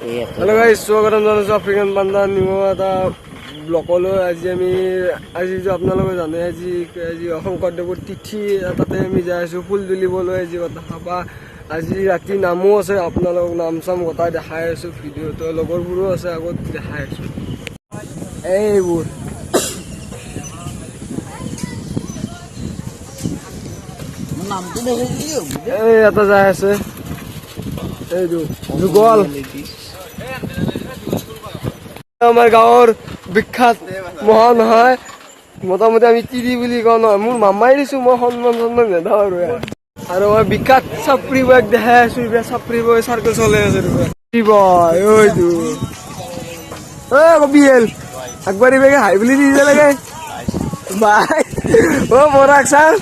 Hello guys, स्वागतम जनाइছো African পাণ্ডা new এটা ব্লকলৈ। আজি যে আপোনালোকে জানে আজি শংকৰদেৱৰ তিথি, তাতে আমি যাই আছোঁ ফুল তুলিবলৈ। আজি কথা খাবা, আজি ৰাতি নামো আছে, আপোনালোকক নাম চাম গোটাই দেখাই আছোঁ ভিডিঅ'টো। লগৰবোৰো আছে, আগত দেখাই আছোঁ এইবোৰ। এই এটা যাই আছে, এইটো যুগল আমাৰ গাঁৱৰ বিখ্যাত মহান হয়। মোটামুটি আমি তিৰি বুলি কওঁ নহয়, মোৰ মামাই দিছোঁ, মই সন্মান নেদাওঁ আৰু মই বিখ্যাত চাপৰি বয়ক দেখাই আছোঁ। এতিয়া চাপৰি বয় চাৰ্কেল চলাই আছে বয় ঐটো কবিয়েল আগবাঢ়ি বেগে হাই বুলি দি লাগে বাই মৰাক চাৰ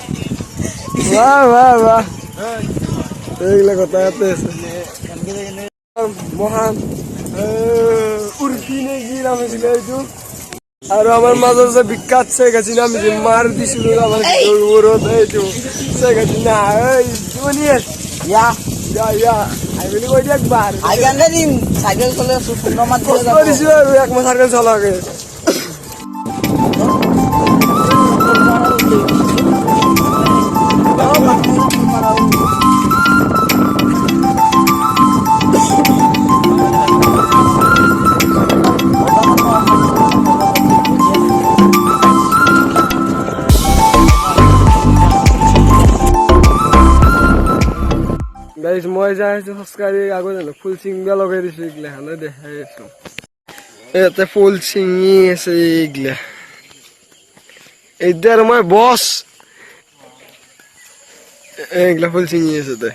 বাহ এইগিলা কথা ইয়াতে আছে। মহান উৰ্ফি নে কি নাম আছিলে এইটো। আৰু আমাৰ মাজত যে বিখ্যাত শ্বেখ হাছিনা আমি যে মাৰ দিছিলোঁ আমাৰ ভিডিঅ'বোৰত, এইটো শ্বেখ হাছিনা শুনি বুলি কৈ দিয়ক বাৰ চাইকেল চলাই আছোঁ দিছোঁ আৰু এক মই চাইকেল চলাকে। গাইজ মই যাই আছোঁ খোজকাঢ়ি, আগত ফুল চিঙিব লগাই দিছোঁ, এইগিলা হানে দেখাই আছোঁ। ইয়াতে ফুল চিঙি আছে এইগিলা, এতিয়া আৰু মই বছ এইগিলা ফুল চিঙি আছে তাই।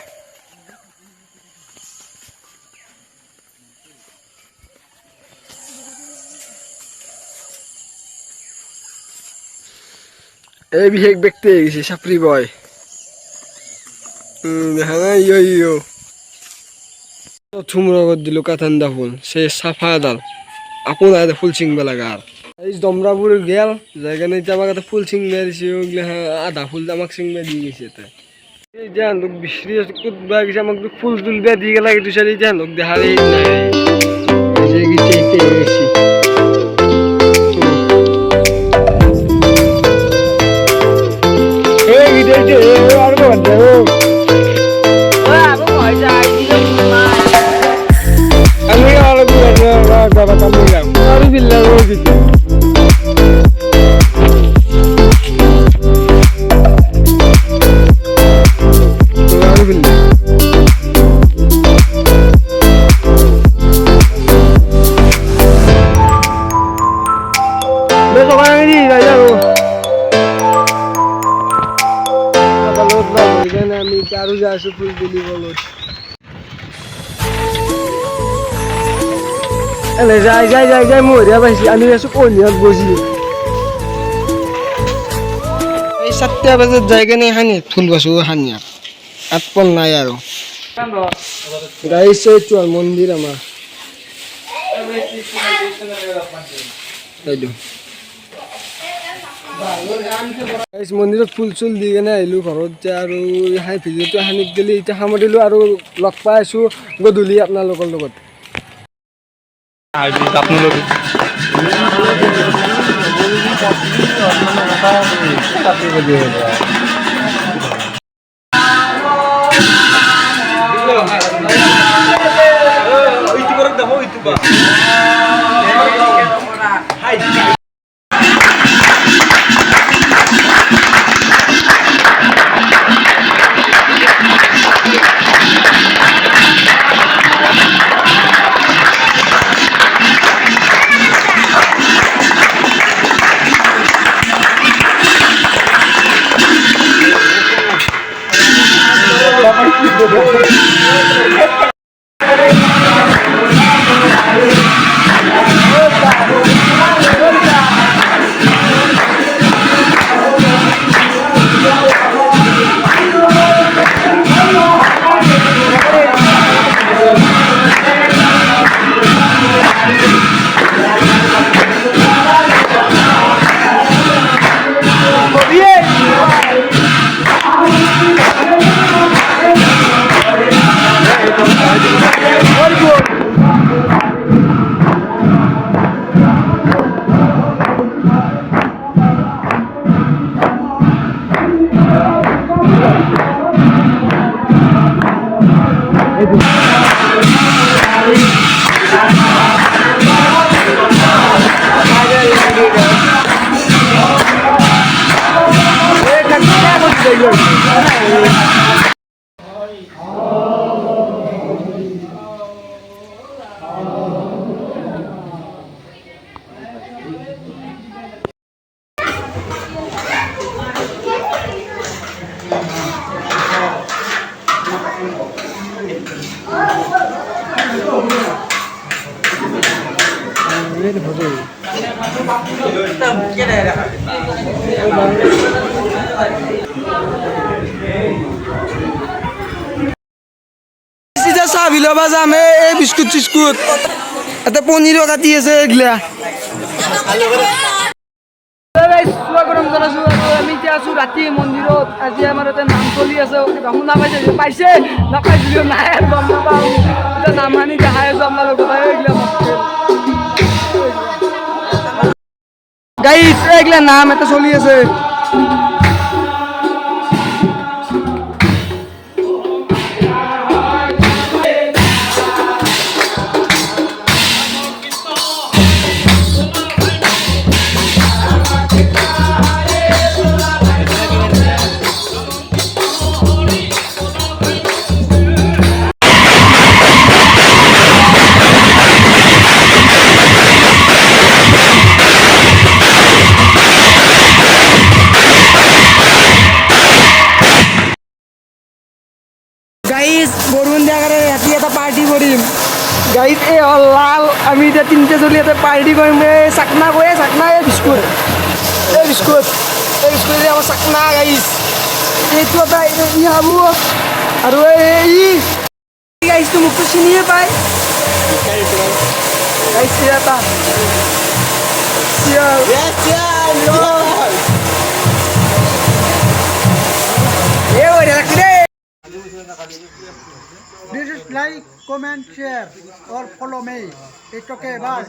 এই বিশেষ ব্যক্তি হৈ গৈছে চাপৰি বয়, দেখা নাই থুম লগত দিলোঁ কাঠাণ্ডা ফুল সে চাফা এডাল আপোনাৰ ফুল চিঙব লগা। এই দমৰাবোৰ গেল যাই কাৰণে এতিয়া আমাক এটা ফুল চিঙব দিছে, আধা ফুল আমাক চিঙব দি গৈছে। এতিয়া লোক বিচাৰি আছোঁ ক'তবা গৈছে, আমাক ফুল তুলব দি গেলা এইটো চাই। এতিয়া লোক দেখাৰ নাই আমি আৰু যাই আছোঁ ফুল তুলিবলৈ। যাই মৰিয়া পাইছে, আমি আছোঁ কণিয়াত বজি। এই 7টা বজাত যাই কেনে হানিয়াত ফুল বাছোঁ, হানিয়াত আতপল নাই আৰু গাইছে। এইটো মন্দিৰ আমাৰ এইটো মন্দিৰত ফুল চুল দি কেনে আহিলোঁ ঘৰত। আৰু ভিডিঅ'টো সানিক গেলি এতিয়া সামৰিলোঁ আৰু লগ পাই আছোঁ গধূলি আপোনালোকৰ লগত। চাহ বিলাবা যাম এই বিস্কুট চিস্কুট এতে পনিরও কাটি আছে এগুলা আমি এতিয়া আছো ৰাতি মন্দিৰত আজি আমাৰ এটা নাম চলি আছে শুনা পাইছে পাইছে নাপাইছিলো নাই আৰু গম নাপাওঁ এতিয়া নাম আনি দেখাই আছো আপোনালোকক গাইছ এইগিলা নাম এটা চলি আছে গাইজ বৰষুণ দিয়া কাৰণে ৰাতি এটা পাৰ্টি কৰিম গাইজ এই লাল আমি এতিয়া তিনিটা চলি এটা পাৰ্টি কৰিম এই চাকনা কয় চাকনা এই বিস্কুট আমাৰ চাকনা গাইজ এইটো এটা ই খাব আৰু এই গাইজটো মোকতো চিনিয়ে পায় গাইজ এটা This is like, comment, share or follow me. It's okay, bye.